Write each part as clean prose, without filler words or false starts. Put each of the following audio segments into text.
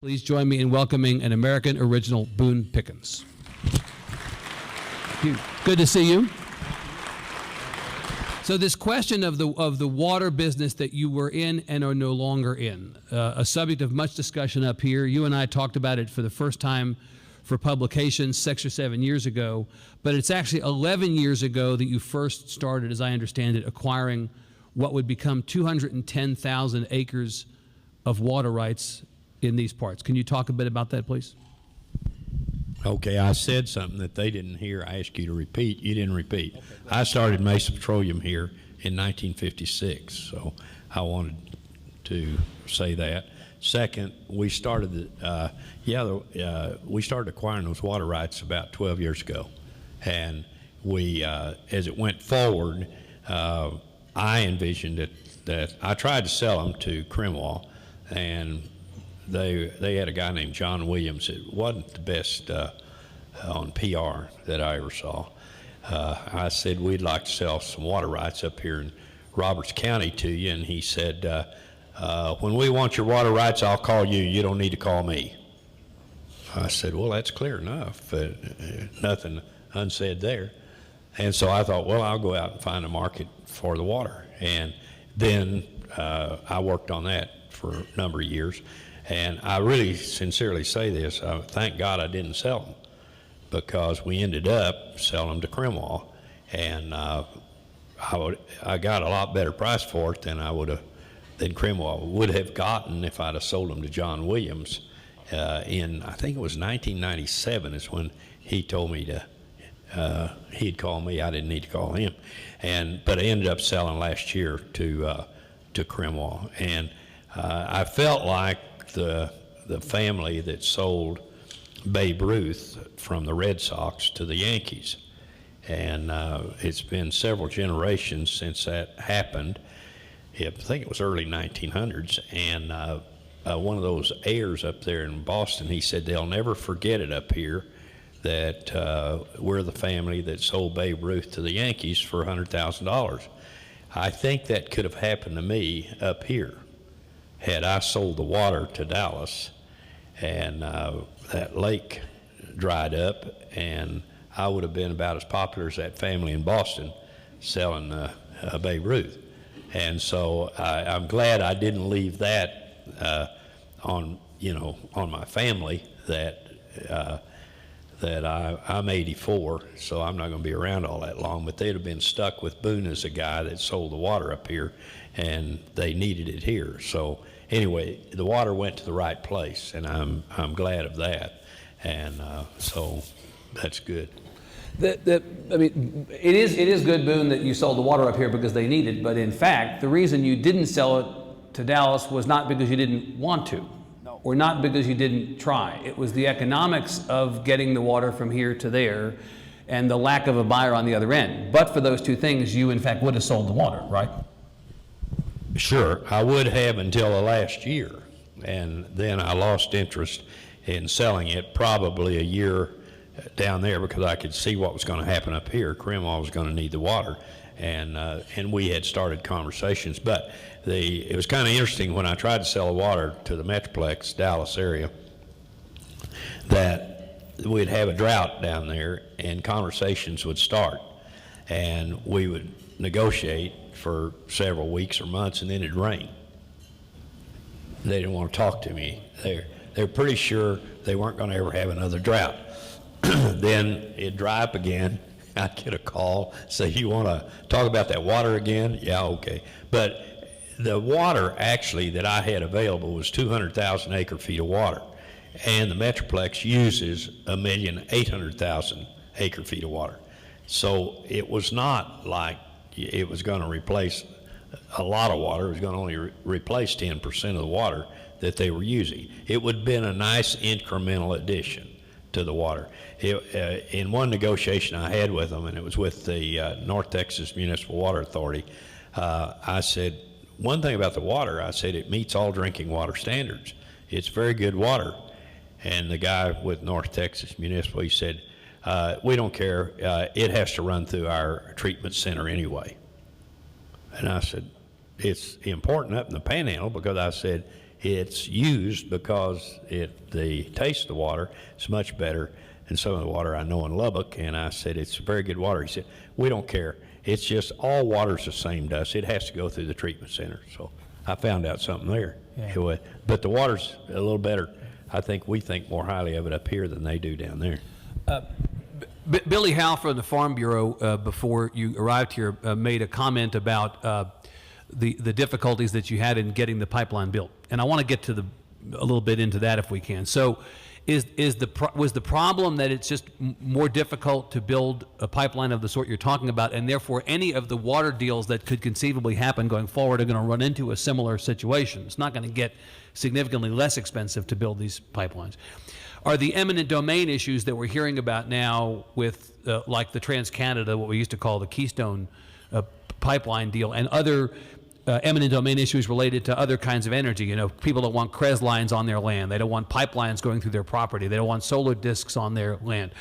Please join me in welcoming an American original Boone Pickens. Good to see you. So this question of the water business that you were in and are no longer in, a subject of much discussion up here. You and I talked about it for the first time for publication 6 or 7 years ago, but it's actually 11 years ago that you first started, as I understand it, acquiring what would become 210,000 acres of water rights in these parts. Can you talk a bit about that, please? Okay, I said something that they didn't hear. I asked you to repeat. You didn't repeat. Okay, I started Mesa Petroleum here in 1956, so I wanted to say that. Second, we started we started acquiring those water rights about 12 years ago, and we, as it went forward, I envisioned that I tried to sell them to Cremwall, and they had a guy named John Williams. It wasn't the best on PR that I ever saw. I said, we'd like to sell some water rights up here in Roberts County to you, and he said, when we want your water rights, I'll call you. You don't need to call me. I said, well, that's clear enough. Nothing unsaid there. And so I thought, well, I'll go out and find a market for the water. And then I worked on that for a number of years. And I really sincerely say this, thank God I didn't sell them, because we ended up selling them to Cremwall. And I got a lot better price for it than Cremwall would have gotten if I'd have sold them to John Williams in, I think it was 1997 is when he told me to, he'd call me, I didn't need to call him. But I ended up selling last year to Cremwall. And I felt like the family that sold Babe Ruth from the Red Sox to the Yankees. And it's been several generations since that happened. I think it was early 1900s, and one of those heirs up there in Boston, he said they'll never forget it up here that we're the family that sold Babe Ruth to the Yankees for $100,000. I think that could have happened to me up here had I sold the water to Dallas, and that lake dried up, and I would have been about as popular as that family in Boston selling Babe Ruth. And so I'm glad I didn't leave that on my family. That I'm 84, so I'm not going to be around all that long. But they'd have been stuck with Boone as a guy that sold the water up here, and they needed it here. So anyway, the water went to the right place, and I'm glad of that. And so that's good. I mean, it is good, Boone, that you sold the water up here because they need it, but in fact, the reason you didn't sell it to Dallas was not because you didn't want to, no, or not because you didn't try. It was the economics of getting the water from here to there and the lack of a buyer on the other end. But for those two things, you in fact would have sold the water, right? Sure, I would have until the last year, and then I lost interest in selling it probably a year down there because I could see what was going to happen up here. Cremwall was going to need the water, and we had started conversations. But it was kind of interesting when I tried to sell the water to the Metroplex Dallas area that we'd have a drought down there and conversations would start, and we would negotiate for several weeks or months, and then it'd rain. They didn't want to talk to me. They're pretty sure they weren't going to ever have another drought. Then it'd dry up again. I'd get a call, say, you want to talk about that water again? Yeah, okay. But the water actually that I had available was 200,000 acre feet of water, and the Metroplex uses 1,800,000 acre feet of water. So it was not like it was going to replace a lot of water. It was going to only replace 10% of the water that they were using. It would have been a nice incremental addition to the water. In one negotiation I had with them, and it was with the North Texas Municipal Water Authority, I said, one thing about the water, I said, it meets all drinking water standards. It's very good water. And the guy with North Texas Municipal, he said, we don't care, it has to run through our treatment center anyway. And I said, it's important up in the Panhandle, because I said, it's used because the taste of the water is much better than some of the water I know in Lubbock. And I said, it's very good water. He said, we don't care. It's just all water's the same to us. It has to go through the treatment center. So I found out something there. Yeah. But the water's a little better. I think we think more highly of it up here than they do down there. Billy Howe from the Farm Bureau, before you arrived here, made a comment about the difficulties that you had in getting the pipeline built, and I want to get to a little bit into that if we can. So, was the problem that it's just more difficult to build a pipeline of the sort you're talking about, and therefore any of the water deals that could conceivably happen going forward are going to run into a similar situation? It's not going to get significantly less expensive to build these pipelines. Are the eminent domain issues that we're hearing about now with like the Trans-Canada, what we used to call the Keystone pipeline deal, and other eminent domain issues related to other kinds of energy? You know, people don't want CREZ lines on their land. They don't want pipelines going through their property. They don't want solar discs on their land.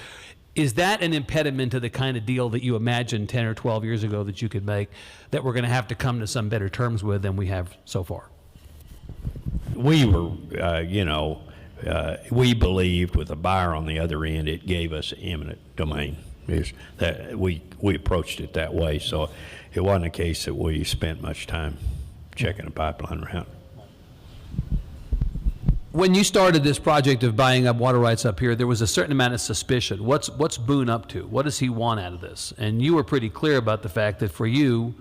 Is that an impediment to the kind of deal that you imagined 10 or 12 years ago that you could make, that we're going to have to come to some better terms with than we have so far? We were, we believed with a buyer on the other end, it gave us eminent domain. Is that we approached it that way, so it wasn't a case that we spent much time checking the pipeline route. When you started this project of buying up water rights up here, there was a certain amount of suspicion. What's Boone up to? What does he want out of this? And you were pretty clear about the fact that for you,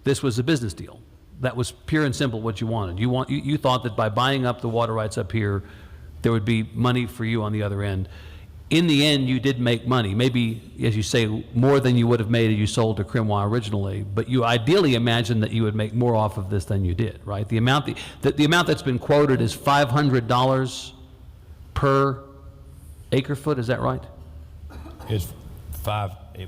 this was a business deal. That was pure and simple what you wanted. You thought that by buying up the water rights up here, there would be money for you on the other end. In the end, you did make money, maybe, as you say, more than you would have made if you sold to Crimois originally, but you ideally imagined that you would make more off of this than you did, right? The amount that's been quoted is $500 per acre foot, is that right? It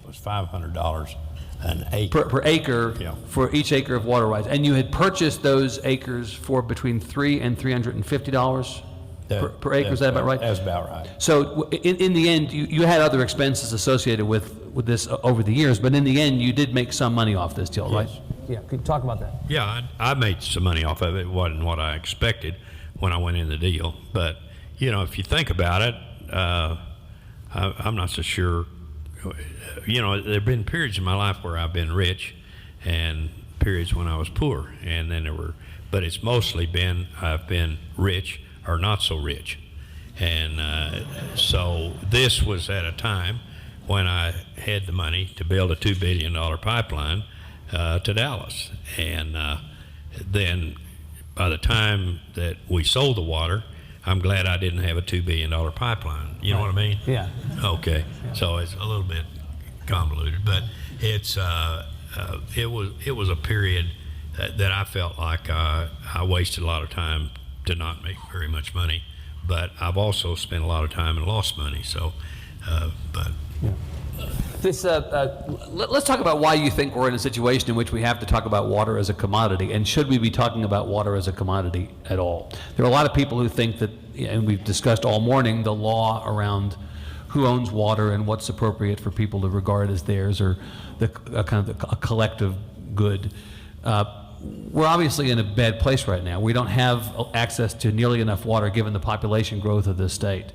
was $500 an acre. Per acre, yeah. For each acre of water rights. And you had purchased those acres for between $300 and $350 per acre, is that about right? That's about right. So in the end, you had other expenses associated with this over the years, but in the end, you did make some money off this deal, right? Yes. Yeah, can you talk about that? Yeah, I made some money off of it. It wasn't what I expected when I went in the deal. But, if you think about it, I'm not so sure. There have been periods in my life where I've been rich and periods when I was poor. And then but it's mostly been, I've been rich or not so rich. And so this was at a time when I had the money to build a $2 billion pipeline to Dallas. And then by the time that we sold the water, I'm glad I didn't have a $2 billion pipeline. You know what I mean? Yeah. Okay. Yeah. So it's a little bit convoluted, but it's it was a period that I felt like I wasted a lot of time to not make very much money, but I've also spent a lot of time and lost money. So, but. Yeah. Let's talk about why you think we're in a situation in which we have to talk about water as a commodity, and should we be talking about water as a commodity at all? There are a lot of people who think that, and we've discussed all morning, the law around who owns water and what's appropriate for people to regard as theirs, or a collective good. We're obviously in a bad place right now. We don't have access to nearly enough water given the population growth of this state.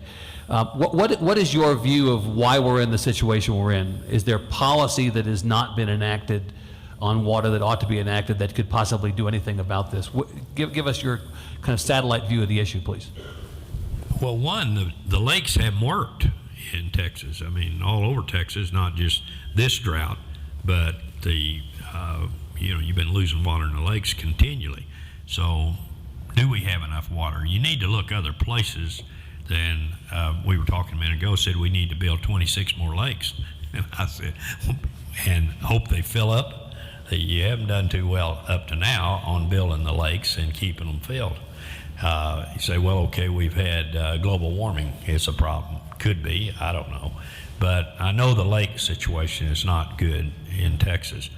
What is your view of why we're in the situation we're in? Is there policy that has not been enacted on water that ought to be enacted that could possibly do anything about this? Give us your kind of satellite view of the issue, please. Well, one, the lakes haven't worked in Texas. I mean, all over Texas, not just this drought, but you've been losing water in the lakes continually. So do we have enough water? You need to look other places than we were talking a minute ago, said we need to build 26 more lakes. And I said, and hope they fill up. You haven't done too well up to now on building the lakes and keeping them filled. You say, well, okay, we've had global warming. It's a problem. Could be, I don't know. But I know the lake situation is not good in Texas.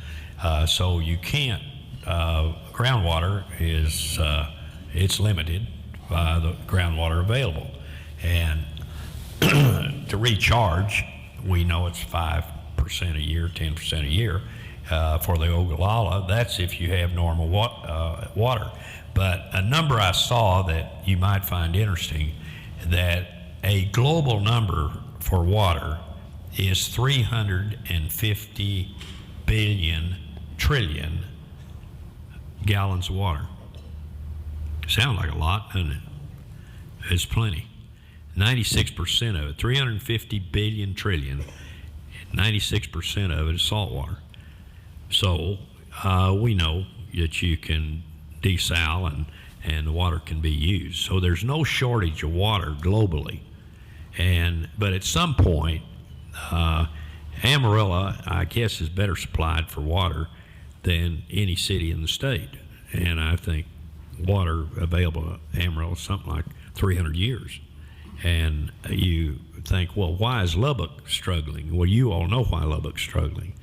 So you can't, groundwater is, it's limited by the groundwater available. And to recharge, we know it's 5% a year, 10% a year. for the Ogallala. That's if you have normal water. But a number I saw that you might find interesting, that a global number for water is 350 trillion gallons of water. Sound like a lot, doesn't it? It's plenty. 96% of it, 350 billion trillion, 96% of it is salt water. So we know that you can desal and the water can be used. So there's no shortage of water globally. But at some point, Amarillo, I guess, is better supplied for water than any city in the state. And I think water available at Amarillo is something like 300 years. And you think, well, why is Lubbock struggling? Well, you all know why Lubbock's struggling.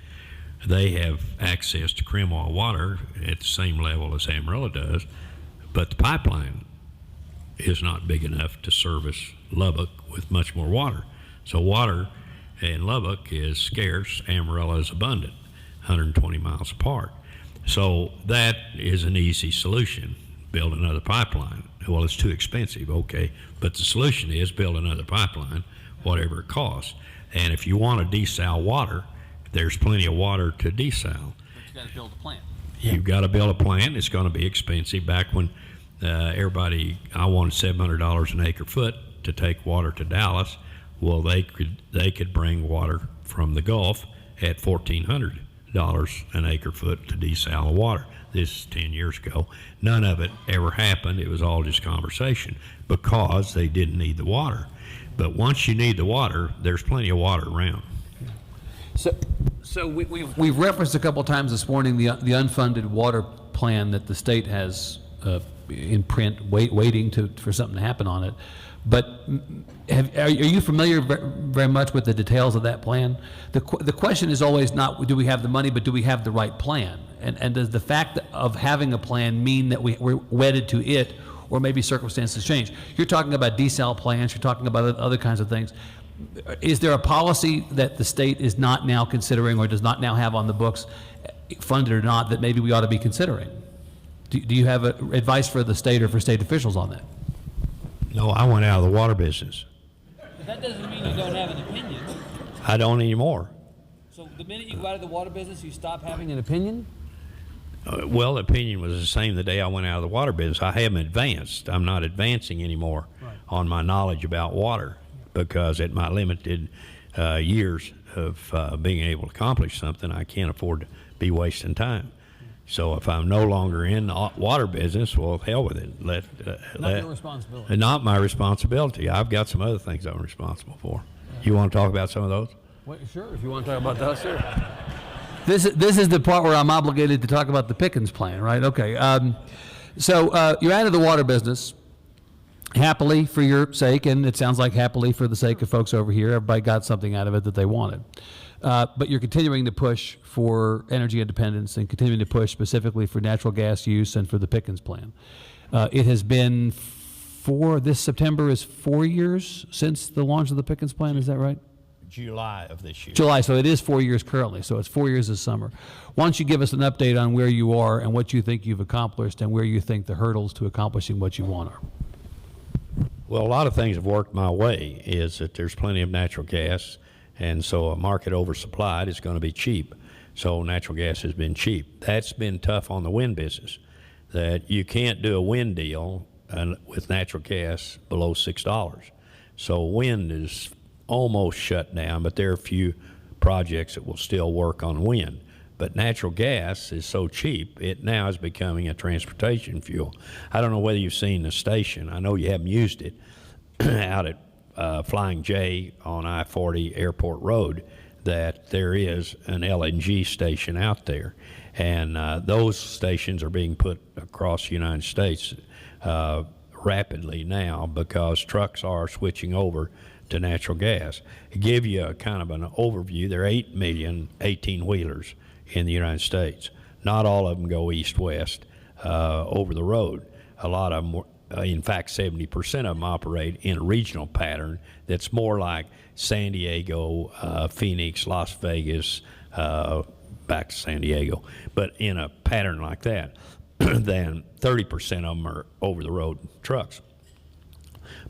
They have access to Cremois water at the same level as Amarillo does, but the pipeline is not big enough to service Lubbock with much more water. So water in Lubbock is scarce, Amarillo is abundant, 120 miles apart. So that is an easy solution, build another pipeline. Well, it's too expensive, okay, but the solution is build another pipeline, whatever it costs. And if you want to desal water, there's plenty of water to desal. But you got to build a plant. You've got to build a plant. It's going to be expensive. Back when I wanted $700 an acre foot to take water to Dallas. Well, they could bring water from the Gulf at $1,400 an acre foot to desal the water. This is 10 years ago. None of it ever happened. It was all just conversation because they didn't need the water. But once you need the water, there's plenty of water around. So we've referenced a couple of times this morning the unfunded water plan that the state has in print, waiting for something to happen on it. But are you familiar very much with the details of that plan? The question is always not do we have the money, but do we have the right plan? And does the fact of having a plan mean that we're wedded to it, or maybe circumstances change? You're talking about desal plans. You're talking about other kinds of things. Is there a policy that the state is not now considering or does not now have on the books, funded or not, that maybe we ought to be considering? Do you have advice for the state or for state officials on that? No, I went out of the water business. But that doesn't mean you don't have an opinion. I don't anymore. So the minute you go out of the water business, you stop having an opinion? Well, the opinion was the same the day I went out of the water business. I haven't advanced. I'm not advancing anymore on my knowledge about water because at my limited years of being able to accomplish something, I can't afford to be wasting time. So if I'm no longer in the water business, well, hell with it. Not your responsibility. Not my responsibility. I've got some other things I'm responsible for. You want to talk about some of those? Well, sure, if you want to talk about those, sure. This is the part where I'm obligated to talk about the Pickens Plan, right? Okay. So you're out of the water business, happily for your sake, and it sounds like happily for the sake of folks over here. Everybody got something out of it that they wanted. But you're continuing to push for energy independence and continuing to push specifically for natural gas use and for the Pickens Plan. It has been this September is 4 years since the launch of the Pickens Plan, is that right? July of this year. July, so it is 4 years currently, so it's 4 years this summer. Why don't you give us an update on where you are and what you think you've accomplished and where you think the hurdles to accomplishing what you want are? Well, a lot of things have worked my way, is that there's plenty of natural gas, and so a market oversupplied is going to be cheap. So natural gas has been cheap. That's been tough on the wind business, that you can't do a wind deal with natural gas below $6. So wind is almost shut down, but there are a few projects that will still work on wind. But natural gas is so cheap, it now is becoming a transportation fuel. I don't know whether you've seen the station. I know you haven't used it out at Flying J on I-40 Airport Road, that there is an LNG station out there. And those stations are being put across the United States rapidly now because trucks are switching over to natural gas. To give you a kind of an overview, there are 8 million 18-wheelers in the United States. Not all of them go east-west over the road. A lot of them, in fact, 70% of them operate in a regional pattern that's more like San Diego, Phoenix, Las Vegas, back to San Diego. But in a pattern like that, then 30% of them are over-the-road trucks.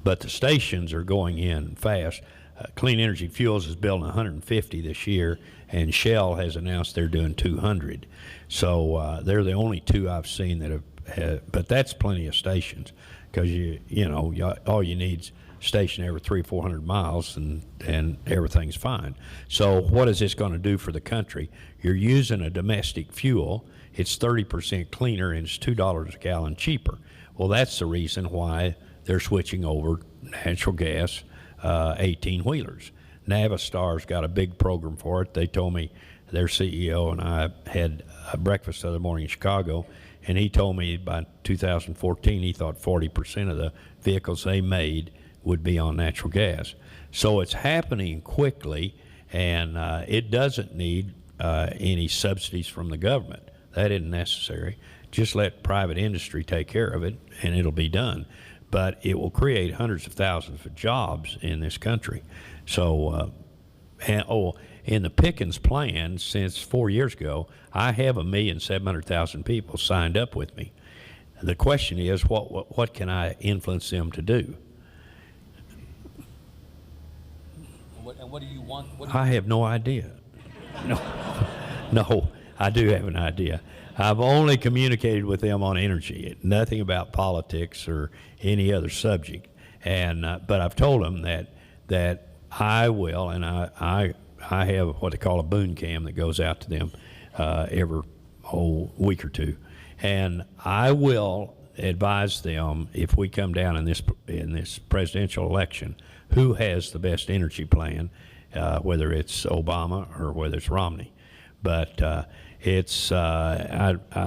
But the stations are going in fast. Clean Energy Fuels is building 150 this year, and Shell has announced they're doing 200. So they're the only two I've seen that have, but that's plenty of stations, because all you need is a station every 300-400 miles, and everything's fine. So what is this going to do for the country? You're using a domestic fuel. It's 30% cleaner, and it's $2 a gallon cheaper. Well, that's the reason why they're switching over natural gas 18-wheelers. Navistar's got a big program for it. They told me, their CEO and I had a breakfast the other morning in Chicago, and he told me by 2014 he thought 40% of the vehicles they made would be on natural gas. So it's happening quickly, and it doesn't need any subsidies from the government. That isn't necessary. Just let private industry take care of it, and it'll be done. But it will create hundreds of thousands of jobs in this country. So, in the Pickens Plan, since 4 years ago, I have 1,700,000 people signed up with me. The question is, what can I influence them to do? And what do you want? I have no idea. No, I do have an idea. I've only communicated with them on energy, nothing about politics or any other subject. And but I've told them that I will, and I have what they call a Boone cam that goes out to them every week or two, and I will advise them if we come down in this presidential election who has the best energy plan, whether it's Obama or whether it's Romney. But I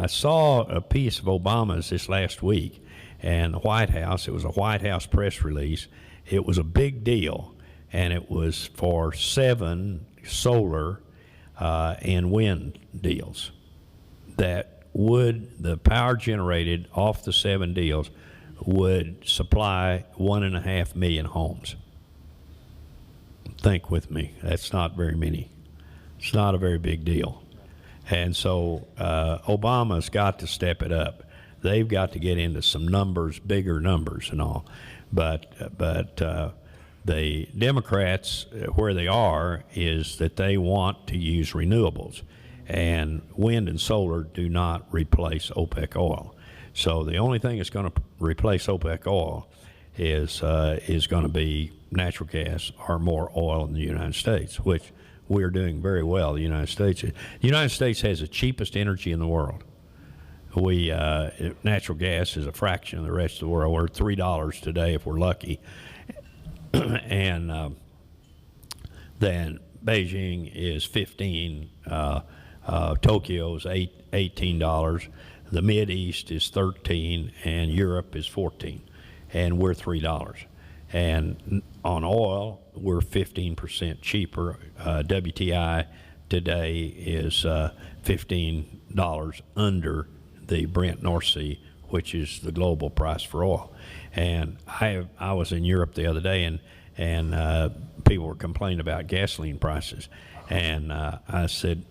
saw a piece of Obama's this last week, and the White House, it was a White House press release. It was a big deal, and it was for 7 solar and wind deals that the power generated off the 7 deals would supply 1.5 million homes. Think with me, that's not very many. It's not a very big deal. And so Obama's got to step it up. They've got to get into some numbers, bigger numbers and all. But the Democrats, where they are, is that they want to use renewables. And wind and solar do not replace OPEC oil. So the only thing that's going to replace OPEC oil is going to be natural gas or more oil in the United States, which we're doing very well. The United States has the cheapest energy in the world. Natural gas is a fraction of the rest of the world. We're $3 today if we're lucky. And then Beijing is 15, Tokyo is $18, the Mideast is 13, and Europe is 14, and we're $3. And on oil, we're 15% cheaper. WTI today is $15 under the Brent North Sea, which is the global price for oil. And I was in Europe the other day, and people were complaining about gasoline prices. And I said,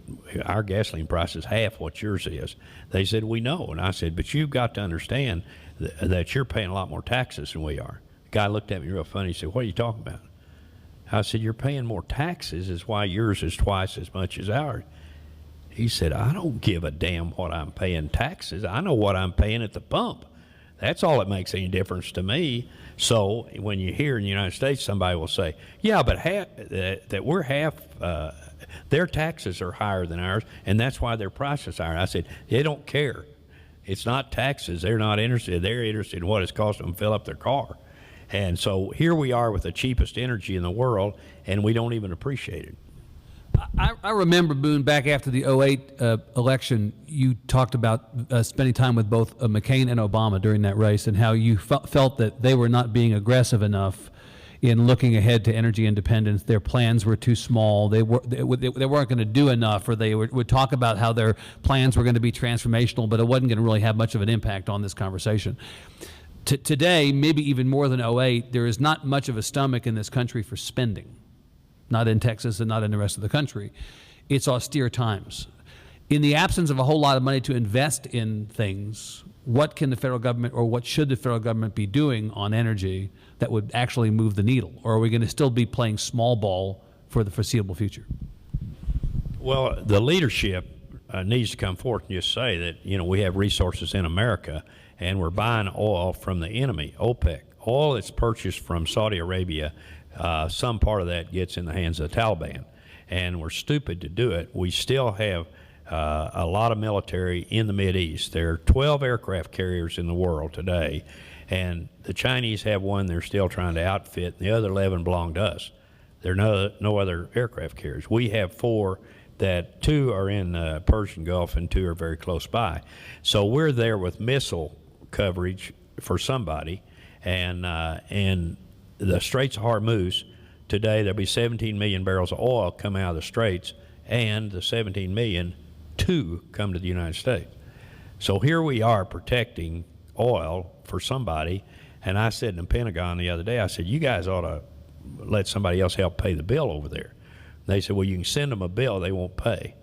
our gasoline price is half what yours is. They said, we know. And I said, but you've got to understand that you're paying a lot more taxes than we are. The guy looked at me real funny. He said, what are you talking about? I said, you're paying more taxes is why yours is twice as much as ours. He said, I don't give a damn what I'm paying taxes. I know what I'm paying at the pump. That's all that makes any difference to me. So when you hear in the United States, somebody will say, yeah, but we're half, their taxes are higher than ours, and that's why their prices are higher. I said, they don't care. It's not taxes. They're not interested. They're interested in what it's costing them to fill up their car. And so here we are with the cheapest energy in the world, and we don't even appreciate it. I remember, Boone, back after the 2008 election, you talked about spending time with both McCain and Obama during that race, and how you felt that they were not being aggressive enough in looking ahead to energy independence. Their plans were too small. They weren't going to do enough, or they would talk about how their plans were going to be transformational, but it wasn't going to really have much of an impact on this conversation. Today, maybe even more than 2008, there is not much of a stomach in this country for spending. Not in Texas and not in the rest of the country. It's austere times. in the absence of a whole lot of money to invest in things, what can the federal government, or what should the federal government be doing on energy that would actually move the needle? Or are we going to still be playing small ball for the foreseeable future? Well, the leadership needs to come forth and just say that, we have resources in America and we're buying oil from the enemy, OPEC. Oil that's purchased from Saudi Arabia, some part of that gets in the hands of the Taliban. And we're stupid to do it. We still have a lot of military in the Mideast. There are 12 aircraft carriers in the world today, and the Chinese have one they're still trying to outfit, and the other 11 belong to us. There are no other aircraft carriers. We have 4 that 2 are in the Persian Gulf and 2 are very close by. So we're there with missile coverage for somebody, and the Straits of Hormuz, today there'll be 17 million barrels of oil come out of the Straits, and the 17 million, 2 come to the United States. So here we are protecting oil for somebody, and I said in the Pentagon the other day, I said, you guys ought to let somebody else help pay the bill over there. They said, well, you can send them a bill, they won't pay.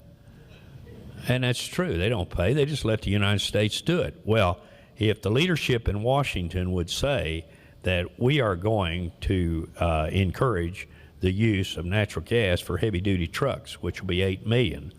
And that's true, they don't pay, they just let the United States do it. Well, if the leadership in Washington would say that we are going to encourage the use of natural gas for heavy-duty trucks, which will be 8 million.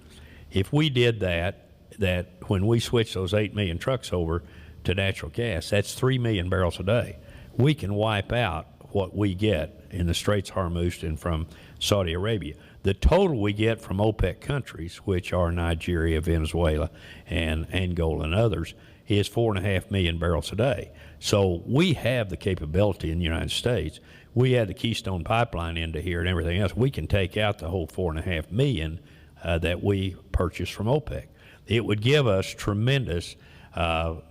If we did that when we switch those 8 million trucks over to natural gas, that's 3 million barrels a day. We can wipe out what we get in the Straits of Hormuz and from Saudi Arabia. The total we get from OPEC countries, which are Nigeria, Venezuela, and Angola and others, is 4.5 million barrels a day. So we have the capability in the United States. We had the Keystone Pipeline into here and everything else. We can take out the whole 4.5 million that we purchase from OPEC. It would give us tremendous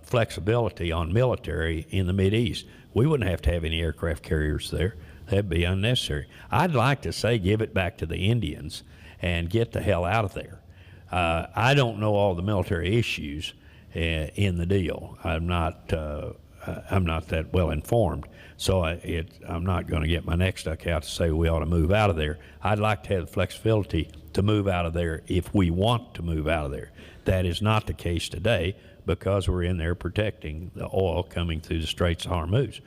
flexibility on military in the Mideast. We wouldn't have to have any aircraft carriers there. That'd be unnecessary. I'd like to say give it back to the Indians and get the hell out of there. I don't know all the military issues in the deal. I'm not that well informed, so I'm not going to get my neck stuck out to say we ought to move out of there. I'd like to have the flexibility to move out of there if we want to move out of there. That is not the case today because we're in there protecting the oil coming through the Straits of Hormuz.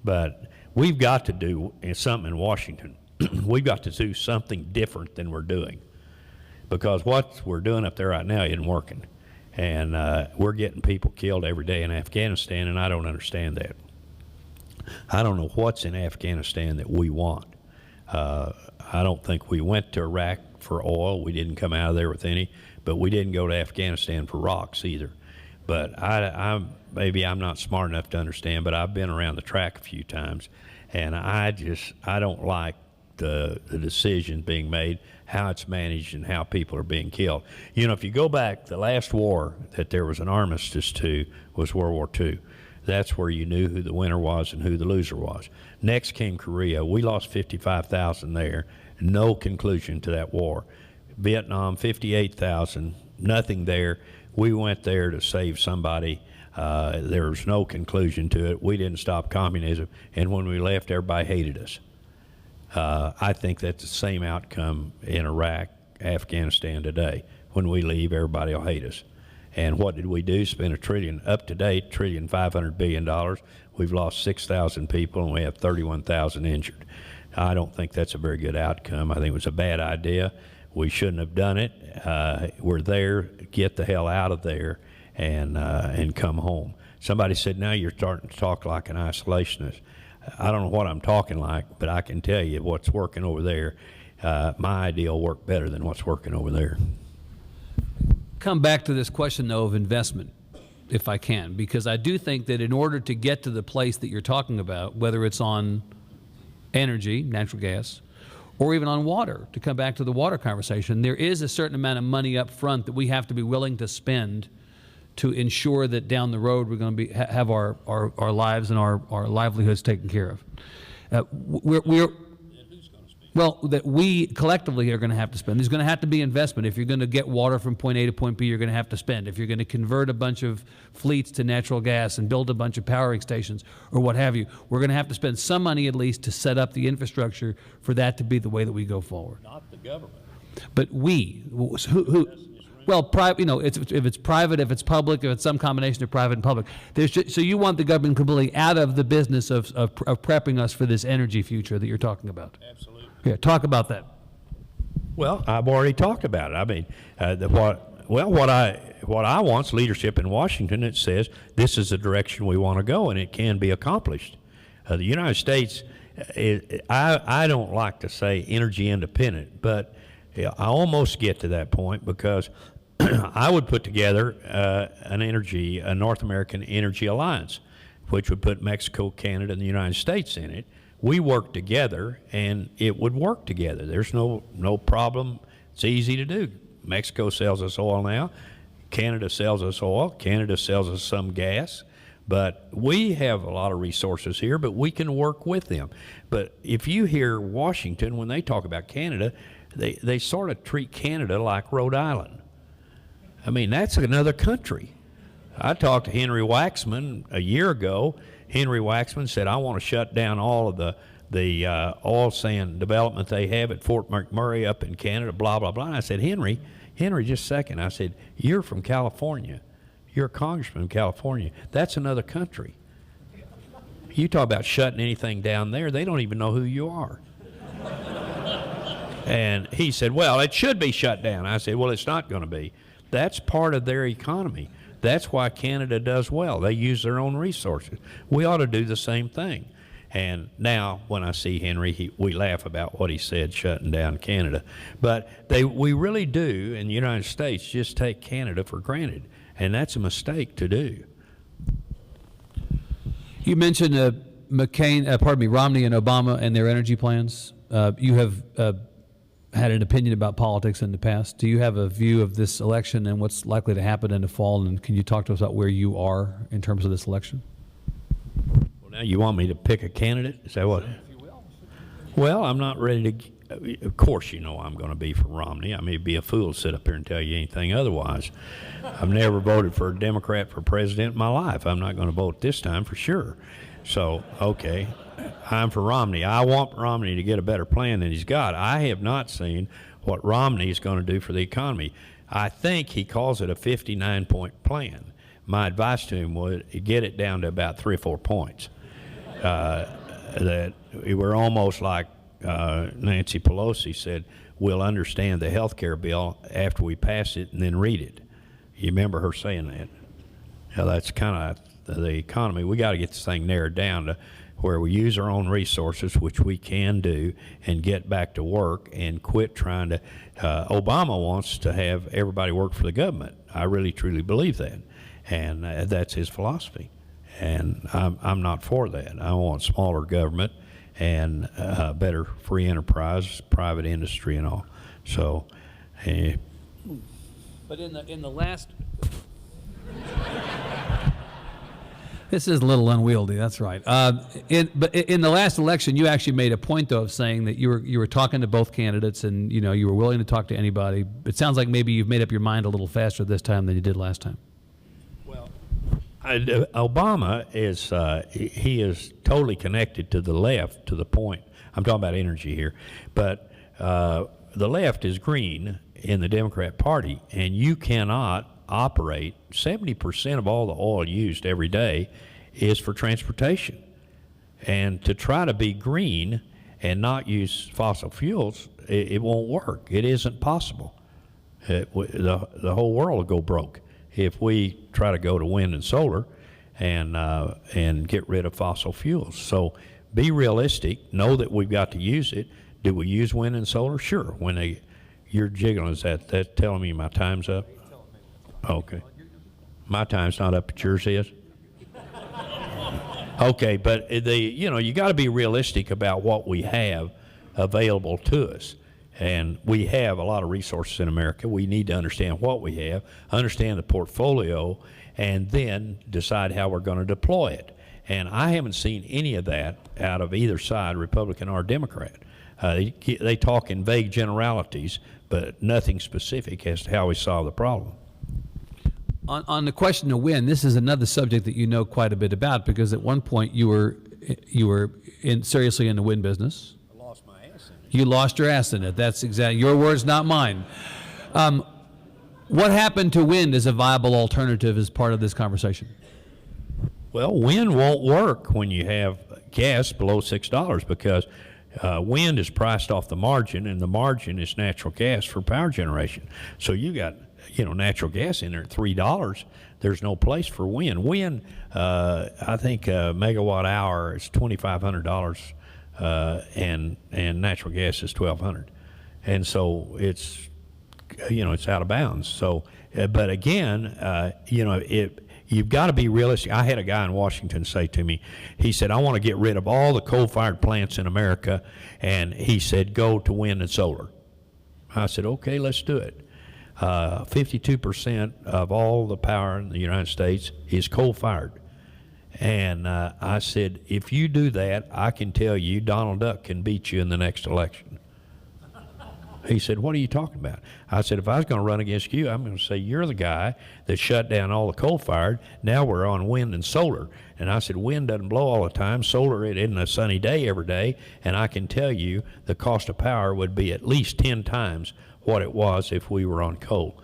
But we've got to do something in Washington. We've got to do something different than we're doing, because what we're doing up there right now isn't working. And we're getting people killed every day in Afghanistan, and I don't understand that. I don't know what's in Afghanistan that we want. I don't think we went to Iraq for oil. We didn't come out of there with any, but we didn't go to Afghanistan for rocks either. But maybe I'm not smart enough to understand, but I've been around the track a few times, and I don't like the decision being made, how it's managed, and how people are being killed. If you go back, the last war that there was an armistice to was World War II. That's where you knew who the winner was and who the loser was. Next came Korea. We lost 55,000 there. No conclusion to that war. Vietnam, 58,000, nothing there. We went there to save somebody. There was no conclusion to it. We didn't stop communism, and when we left, everybody hated us. I think that's the same outcome in Iraq, Afghanistan today. When we leave, everybody will hate us. And what did we do? Spend $1 trillion, up to date, $1.5 billion. We've lost 6,000 people, and we have 31,000 injured. I don't think that's a very good outcome. I think it was a bad idea. We shouldn't have done it. We're there. Get the hell out of there and come home. Somebody said, now you're starting to talk like an isolationist. I don't know what I'm talking like, but I can tell you what's working over there. My idea will work better than what's working over there. Come back to this question, though, of investment, if I can, because I do think that in order to get to the place that you're talking about, whether it's on energy, natural gas, or even on water, to come back to the water conversation, there is a certain amount of money up front that we have to be willing to spend to ensure that down the road we're going to have our lives and our livelihoods taken care of. Well, that we collectively are going to have to spend. There's going to have to be investment. If you're going to get water from point A to point B, you're going to have to spend. If you're going to convert a bunch of fleets to natural gas and build a bunch of powering stations or what have you, we're going to have to spend some money at least to set up the infrastructure for that to be the way that we go forward. Not the government. But we, who Well, if it's private, if it's public, if it's some combination of private and public. So you want the government completely out of the business of prepping us for this energy future that you're talking about? Absolutely. Yeah, talk about that. Well, I've already talked about it. I mean, what I want's leadership in Washington that says this is the direction we want to go, and it can be accomplished. The United States, I don't like to say energy independent, but I almost get to that point because I would put together a North American energy alliance, which would put Mexico, Canada, and the United States in it. We work together, and it would work together. There's no problem. It's easy to do. Mexico sells us oil now. Canada sells us oil. Canada sells us some gas. But we have a lot of resources here, but we can work with them. But if you hear Washington, when they talk about Canada, they sort of treat Canada like Rhode Island. I mean, that's another country. I talked to Henry Waxman a year ago. Henry Waxman said, I want to shut down all of the oil sand development they have at Fort McMurray up in Canada, blah, blah, blah. And I said, Henry, just a second. I said, you're from California. You're a congressman in California. That's another country. You talk about shutting anything down there, they don't even know who you are. And he said, well, it should be shut down. I said, well, it's not going to be. That's part of their economy. That's why Canada does well. They use their own resources. We ought to do the same thing. And now when I see Henry, we laugh about what he said, shutting down Canada. But we really do in the United States just take Canada for granted. And that's a mistake to do. You mentioned Romney and Obama and their energy plans. You have had an opinion about politics in the past. Do you have a view of this election and what's likely to happen in the fall? And can you talk to us about where you are in terms of this election? Well, now you want me to pick a candidate? Is that what? Well, I'm not ready to. Of course, you know I'm going to be for Romney. I may be a fool to sit up here and tell you anything otherwise. I've never voted for a Democrat for president in my life. I'm not going to vote this time for sure. So, okay, I'm for Romney. I want Romney to get a better plan than he's got. I have not seen what Romney is going to do for the economy. I think he calls it a 59-point plan. My advice to him was get it down to about 3 or 4 points. That we're almost like Nancy Pelosi said, we'll understand the health care bill after we pass it and then read it. You remember her saying that? Yeah, that's kind of the economy. We got to get this thing narrowed down to where we use our own resources, which we can do, and get back to work and quit trying to. Obama wants to have everybody work for the government. I really, truly believe that. And that's his philosophy. And I'm not for that. I want smaller government and better free enterprise, private industry, and all. So, but in the last, this is a little unwieldy. That's right. But in the last election, you actually made a point though of saying that you were talking to both candidates, and you were willing to talk to anybody. It sounds like maybe you've made up your mind a little faster this time than you did last time. Obama he is totally connected to the left to the point. I'm talking about energy here, but the left is green in the Democrat Party, and you cannot operate. 70% of all the oil used every day is for transportation, and to try to be green and not use fossil fuels, it won't work. It isn't possible. The whole world will go broke if we try to go to wind and solar and get rid of fossil fuels. So be realistic. Know that we've got to use it. Do we use wind and solar? Sure. You're jiggling, is that telling me my time's up? Okay. My time's not up, but yours is? Okay, but you got to be realistic about what we have available to us. And we have a lot of resources in America. We need to understand what we have, understand the portfolio, and then decide how we're going to deploy it. And I haven't seen any of that out of either side, Republican or Democrat. They talk in vague generalities, but nothing specific as to how we solve the problem. On the question of wind, this is another subject that you know quite a bit about, because at one point you were seriously in the wind business. Lost my ass in it. You lost your ass in it. That's exactly your words, not mine. What happened to wind as a viable alternative as part of this conversation? Well, wind won't work when you have gas below $6 because wind is priced off the margin, and the margin is natural gas for power generation. So you got natural gas in there at $3. There's no place for wind. Wind, I think a megawatt hour is $2,500, and natural gas is $1,200, and so it's out of bounds. So, but again, you've got to be realistic. I had a guy in Washington say to me, he said, I want to get rid of all the coal-fired plants in America, and he said, go to wind and solar. I said, okay, let's do it. 52% of all the power in the United States is coal-fired. And I said, if you do that, I can tell you Donald Duck can beat you in the next election. He said, what are you talking about? I said, if I was going to run against you, I'm going to say, you're the guy that shut down all the coal-fired. Now we're on wind and solar. And I said, wind doesn't blow all the time. Solar, it isn't a sunny day every day. And I can tell you the cost of power would be at least 10 times what it was if we were on coal.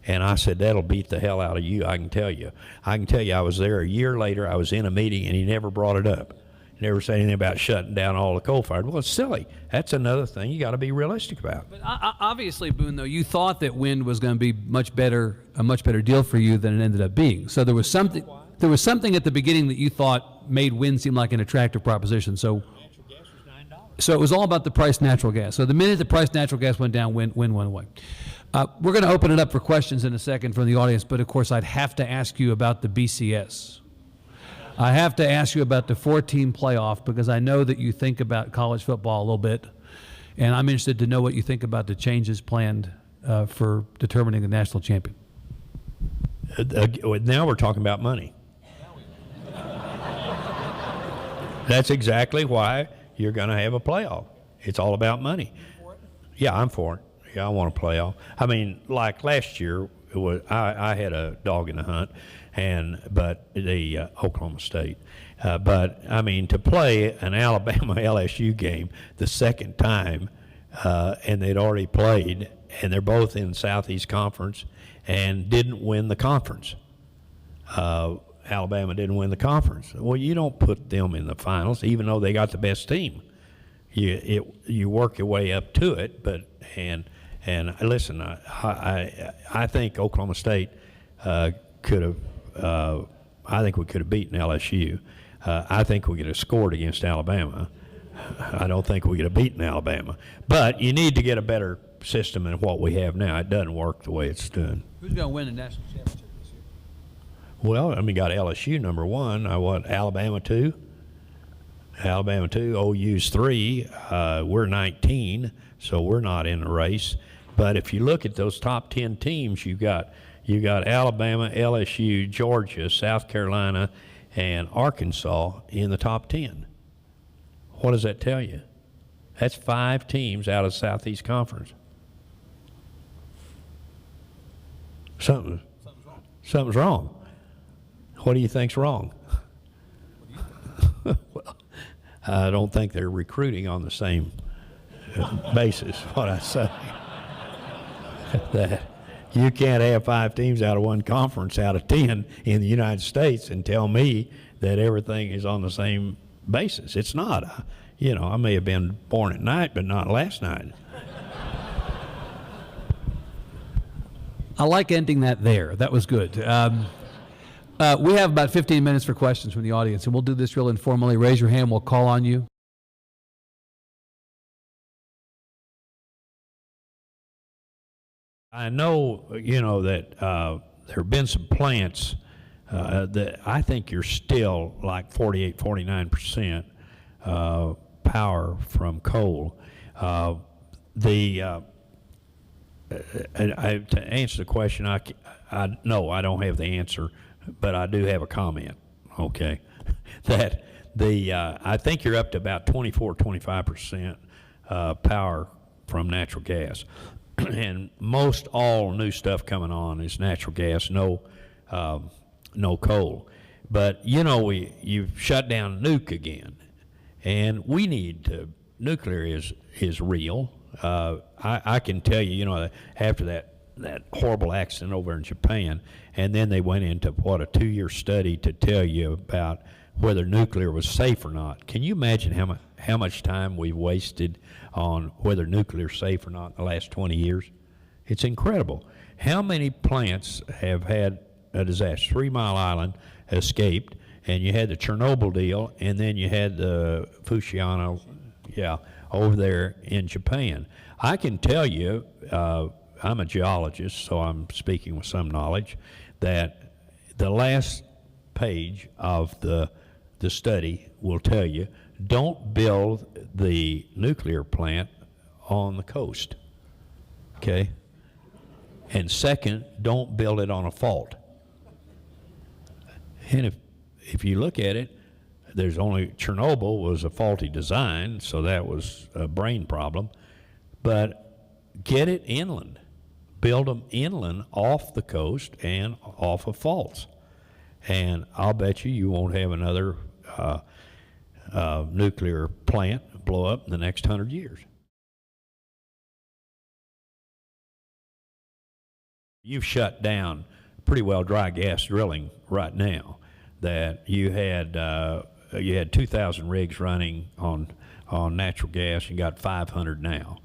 And I said, that'll beat the hell out of you, I can tell you. I can tell you I was there a year later. I was in a meeting, and he never brought it up. Never said anything about shutting down all the coal-fired. Well, it's silly. That's another thing you got to be realistic about. But obviously, Boone, though, you thought that wind was going to be a much better deal for you than it ended up being. So there was something at the beginning that you thought made wind seem like an attractive proposition. So Natural gas was $9. So it was all about the price of natural gas. So the minute the price of natural gas went down, wind went away. We're going to open it up for questions in a second from the audience, but of course I'd have to ask you about the BCS. I have to ask you about the 4-team playoff because I know that you think about college football a little bit, and I'm interested to know what you think about the changes planned for determining the national champion. Now we're talking about money. That's exactly why you're going to have a playoff. It's all about money. Yeah, I'm for it. Yeah, I want a playoff. I mean, like last year, I had a dog in the hunt, but the Oklahoma State. But I mean, to play an Alabama LSU game the second time, and they'd already played, and they're both in Southeast Conference, and didn't win the conference. Alabama didn't win the conference. Well, you don't put them in the finals, even though they got the best team. You work your way up to it, and listen, I think Oklahoma State could have. I think we could have beaten LSU. I think we could have scored against Alabama. I don't think we could have beaten Alabama. But you need to get a better system than what we have now. It doesn't work the way it's done. Who's going to win the national championship this year? Well, I mean, got LSU number 1. I want Alabama 2. Alabama 2, OU's 3. We're 19, so we're not in the race. But if you look at those top 10 teams, you got Alabama, LSU, Georgia, South Carolina, and Arkansas in the top 10. What does that tell you? That's 5 teams out of Southeast Conference. Something's wrong. What do you think's wrong? Well, I don't think they're recruiting on the same basis, what I say. That you can't have 5 teams out of one conference out of 10 in the United States and tell me that everything is on the same basis. It's not. I may have been born at night, but not last night. I like ending that there. That was good. We have about 15 minutes for questions from the audience, and we'll do this real informally. Raise your hand. We'll call on you. I know, that there have been some plants that I think you're still like 48, 49% power from coal. To answer the question, no, I don't have the answer, but I do have a comment. Okay, that I think you're up to about 24, 25% power from natural gas. And most all new stuff coming on is natural gas, no coal. But you've shut down nuke again, and we need to. Nuclear is real. I can tell you, after that that horrible accident over in Japan, and then they went into, what, a 2-year study to tell you about whether nuclear was safe or not. Can you imagine how much time we've wasted on whether nuclear is safe or not in the last 20 years? It's incredible. How many plants have had a disaster? 3 Mile Island escaped, and you had the Chernobyl deal, and then you had the Fukushima, over there in Japan. I can tell you, I'm a geologist, so I'm speaking with some knowledge, that the last page of the study will tell you, don't build the nuclear plant on the coast, okay? And second, don't build it on a fault. And if you look at it, there's only, Chernobyl was a faulty design, so that was a brain problem. But get it inland. Build them inland off the coast and off of faults. And I'll bet you won't have another nuclear plant blow up in the next 100 years. You've shut down pretty well dry gas drilling right now. That you had 2,000 rigs running on natural gas. You got 500 now.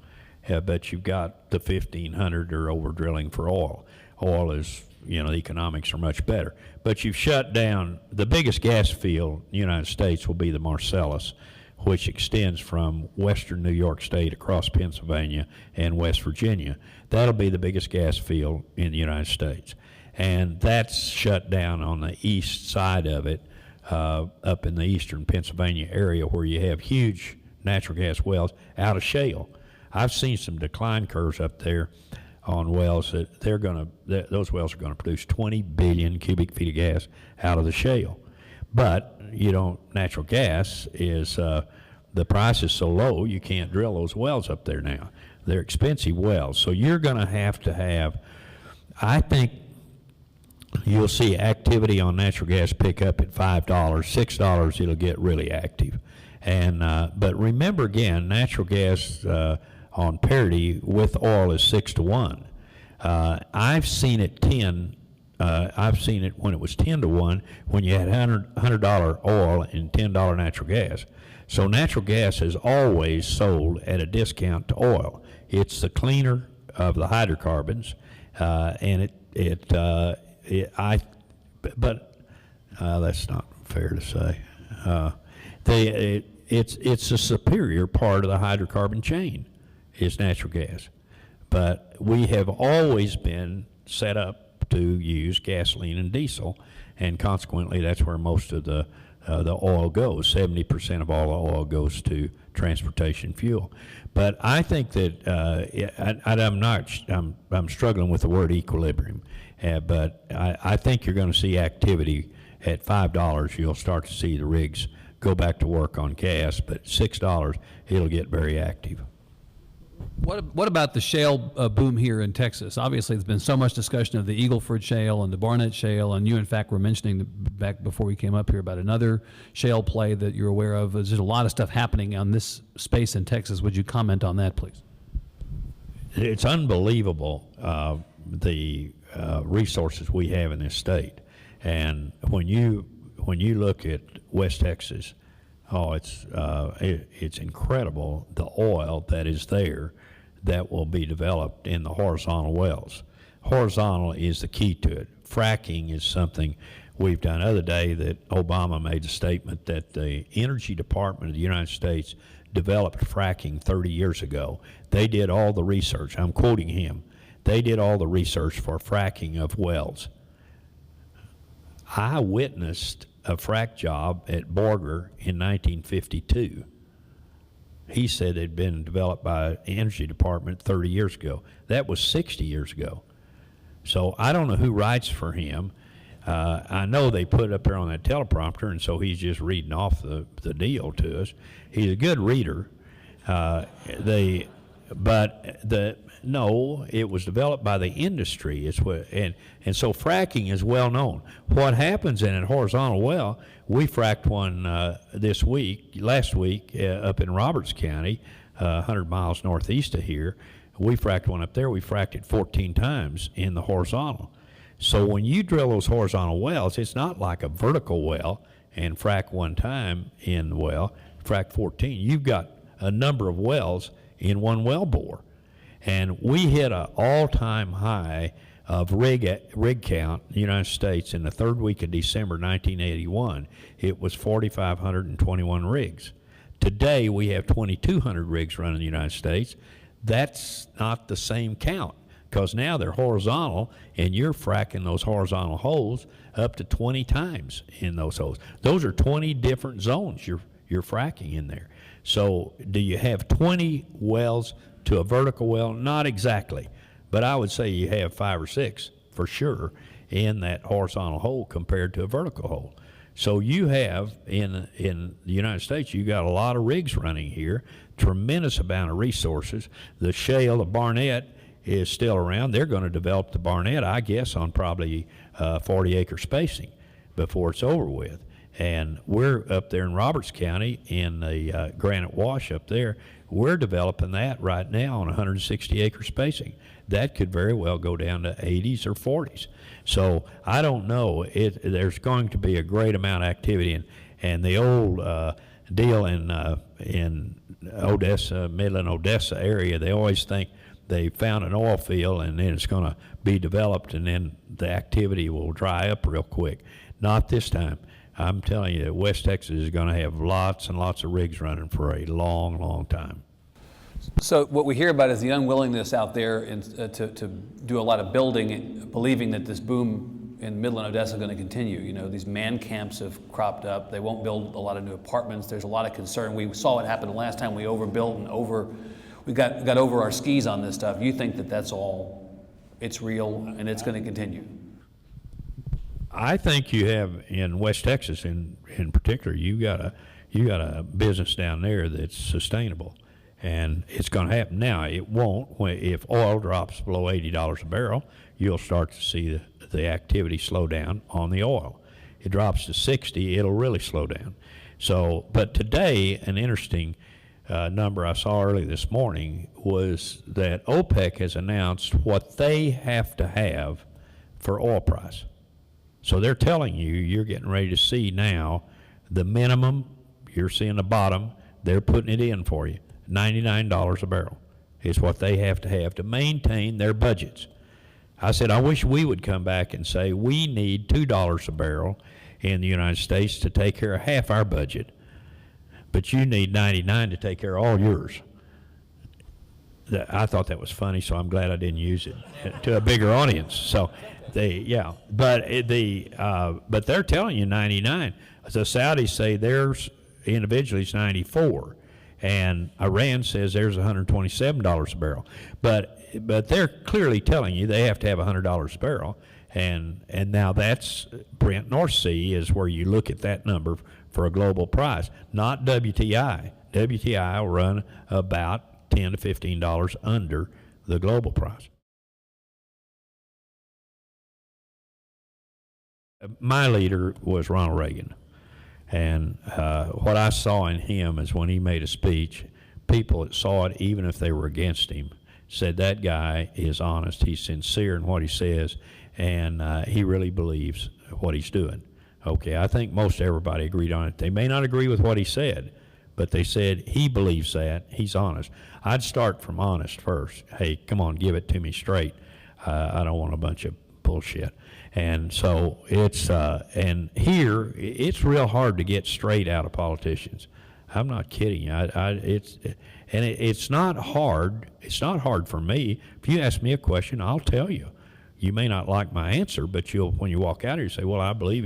But you've got the 1,500 are over drilling for oil. Oil is, the economics are much better. But you've shut down the biggest gas field in the United States will be the Marcellus, which extends from western New York State across Pennsylvania and West Virginia. That'll be the biggest gas field in the United States. And that's shut down on the east side of it, up in the eastern Pennsylvania area where you have huge natural gas wells out of shale. I've seen some decline curves up there on wells that those wells are going to produce 20 billion cubic feet of gas out of the shale. But natural gas is, the price is so low you can't drill those wells up there now. They're expensive wells. So you're going to have, I think you'll see activity on natural gas pick up at $5, $6 it'll get really active. And but remember again, natural gas on parity with oil is 6 to 1. I've seen it 10. I've seen it when it was 10 to 1 when you had $100 oil and $10 natural gas. So natural gas is always sold at a discount to oil. It's the cleaner of the hydrocarbons, and but that's not fair to say. It's a superior part of the hydrocarbon chain is natural gas. But we have always been set up to use gasoline and diesel, and consequently that's where most of the oil goes. 70% of all the oil goes to transportation fuel. But I think that I'm struggling with the word equilibrium. But I think you're going to see activity at $5. You'll start to see the rigs go back to work on gas, but $6 it'll get very active. What about the shale boom here in Texas? Obviously, there's been so much discussion of the Eagle Ford Shale and the Barnett Shale, and you, in fact, were mentioning back before we came up here about another shale play that you're aware of. There's a lot of stuff happening on this space in Texas. Would you comment on that, please? It's unbelievable, the resources we have in this state. And when you look at West Texas, it's incredible the oil that is there that will be developed in the horizontal wells. Horizontal is the key to it. Fracking is something we've done. The other day that Obama made a statement that the Energy Department of the United States developed fracking 30 years ago. They did all the research. I'm quoting him. They did all the research for fracking of wells. I witnessed a frack job at Borger in 1952. He said it had been developed by the Energy Department 30 years ago. That was 60 years ago. So I don't know who writes for him. I know they put it up there on that teleprompter, and so he's just reading off the deal to us. He's a good reader. No, it was developed by the industry. And so fracking is well known. What happens in a horizontal well, we fracked one last week up in Roberts County, 100 miles northeast of here. We fracked one up there. We fracked it 14 times in the horizontal. So when you drill those horizontal wells, it's not like a vertical well and frack one time in the well, frack 14. You've got a number of wells in one well bore. And we hit an all-time high of rig count in the United States in the third week of December 1981. It was 4,521 rigs. Today we have 2,200 rigs running in the United States. That's not the same count, because now they're horizontal, and you're fracking those horizontal holes up to 20 times in those holes. Those are 20 different zones you're fracking in there. So do you have 20 wells to a vertical well? Not exactly, but I would say you have 5 or 6 for sure in that horizontal hole compared to a vertical hole. So you have, in the United States, you got a lot of rigs running here, tremendous amount of resources. The shale, the Barnett, is still around. They're going to develop the Barnett, I guess, on probably 40-acre spacing before it's over with. And we're up there in Roberts County in the Granite Wash up there. We're developing that right now on 160-acre spacing. That could very well go down to 80s or 40s. So I don't know. There's going to be a great amount of activity. And the old deal in Odessa, Midland, Odessa area, they always think they found an oil field and then it's going to be developed and then the activity will dry up real quick. Not this time. I'm telling you that West Texas is going to have lots and lots of rigs running for a long, long time. So what we hear about is the unwillingness out there to do a lot of building, believing that this boom in Midland, Odessa is going to continue. You know, these man camps have cropped up. They won't build a lot of new apartments. There's a lot of concern. We saw what happened the last time we overbuilt and we got over our skis on this stuff. You think that that's all, it's real and it's going to continue? I think you have in West Texas, in particular, you got a business down there that's sustainable, and it's going to happen. Now it won't. If oil drops below $80 a barrel, you'll start to see the activity slow down on the oil. It drops to 60, it'll really slow down. So, but today, an interesting number I saw early this morning was that OPEC has announced what they have to have for oil price. So they're telling you, you're getting ready to see now the minimum, you're seeing the bottom, they're putting it in for you. $99 a barrel is what they have to maintain their budgets. I said, I wish we would come back and say we need $2 a barrel in the United States to take care of half our budget, but you need 99 to take care of all yours. I thought that was funny, so I'm glad I didn't use it to a bigger audience. So but they're telling you 99. The Saudis say theirs individually is 94, and Iran says there's $127 a barrel. But they're clearly telling you they have to have $100 a barrel, and now that's Brent North Sea is where you look at that number for a global price, not WTI. WTI will run about $10 to $15 under the global price. My leader was Ronald Reagan, and what I saw in him is when he made a speech, people that saw it, even if they were against him, said that guy is honest, he's sincere in what he says, and he really believes what he's doing. Okay, I think most everybody agreed on it. They may not agree with what he said, but they said he believes that, he's honest. I'd start from honest first. Hey, come on, give it to me straight. I don't want a bunch of bullshit. And so it's, and here, it's real hard to get straight out of politicians. I'm not kidding you. It's not hard. It's not hard for me. If you ask me a question, I'll tell you. You may not like my answer, but when you walk out here, you say, well, I believe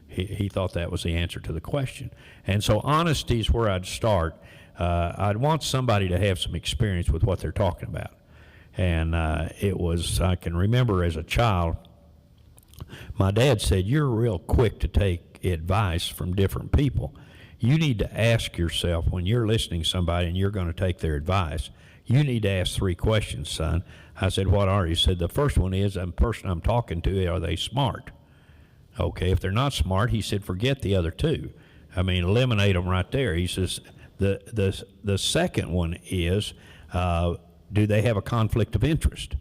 he thought that was the answer to the question. And so honesty is where I'd start. I'd want somebody to have some experience with what they're talking about. And I can remember as a child, my dad said, you're real quick to take advice from different people. You need to ask yourself when you're listening to somebody and you're going to take their advice, you need to ask 3 questions, son. I said, what are? He said, the first one is, the person I'm talking to, are they smart? Okay, if they're not smart, he said, forget the other 2. I mean, eliminate them right there. He says, the second one is, do they have a conflict of interest?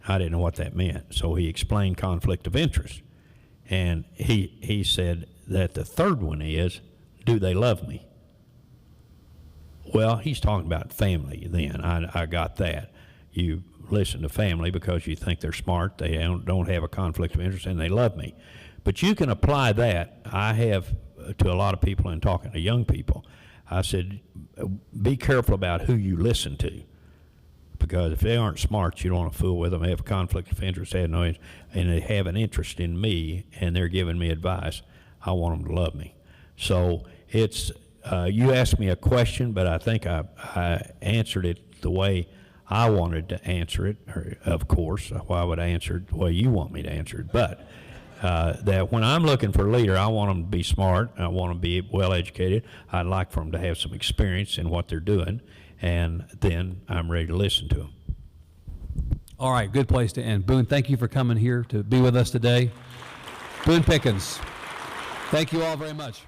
I didn't know what that meant, so he explained conflict of interest. And he said that the third one is, do they love me? Well, he's talking about family then. I got that. You listen to family because you think they're smart, they don't have a conflict of interest, and they love me. But you can apply that. I have to a lot of people and talking to young people. I said, be careful about who you listen to, because if they aren't smart, you don't want to fool with them. They have a conflict of interest, and they have an interest in me, and they're giving me advice. I want them to love me. So it's you asked me a question, but I think I answered it the way I wanted to answer it. Or, of course, why would I answer it the way you want me to answer it? But that when I'm looking for a leader, I want them to be smart. I want them to be well educated. I'd like for them to have some experience in what they're doing, and then I'm ready to listen to them. All right, good place to end. Boone, thank you for coming here to be with us today. Boone Pickens, thank you all very much.